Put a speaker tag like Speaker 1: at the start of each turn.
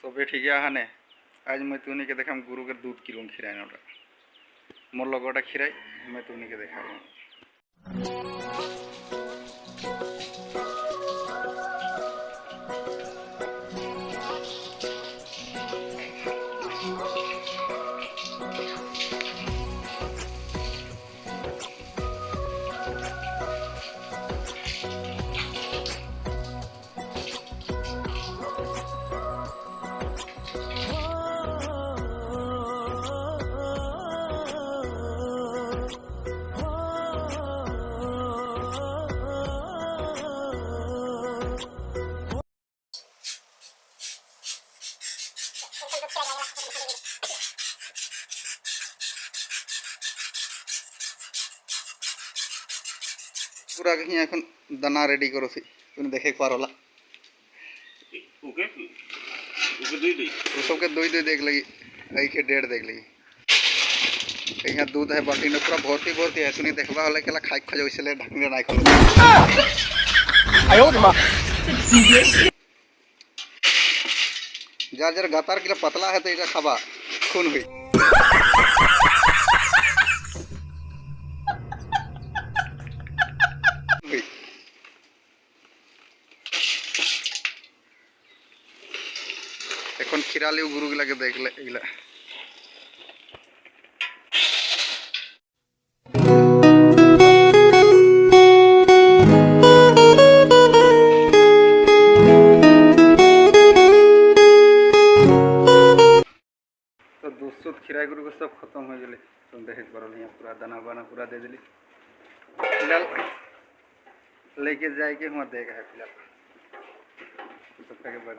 Speaker 1: सबे ठीक है हाने आज मैं तुनी के देखा गुरु के दूध किलो खिराए ना मोर लगोटा खिराई मैं तुनी के देखा पूरा कहीं এখন দানা রেডি করছি তুমি দেখে পারলা
Speaker 2: ओके ओके दई दई
Speaker 1: वो सबके दई दई देख लगी आई के डेढ़ देख लगी यहाँ दूध है बाल्टी में पूरा भर्ती है सुनी देखबा हले केला खाई खा जैसे ले ढकने ना खोल आयो मां जार जार गातार किला पतला है तो इटा खाबा खून हुई এখন খিরালিও গুরুগুলাকে দেখলে এগুলা तो दूसरा खिराई गुरु को सब खत्म हो गए तुम देख पड़ो यहाँ पूरा दाना बाना पूरा दे दिली फिलहाल लेके जाए के वहाँ देगा है फिलहाल सब के बाद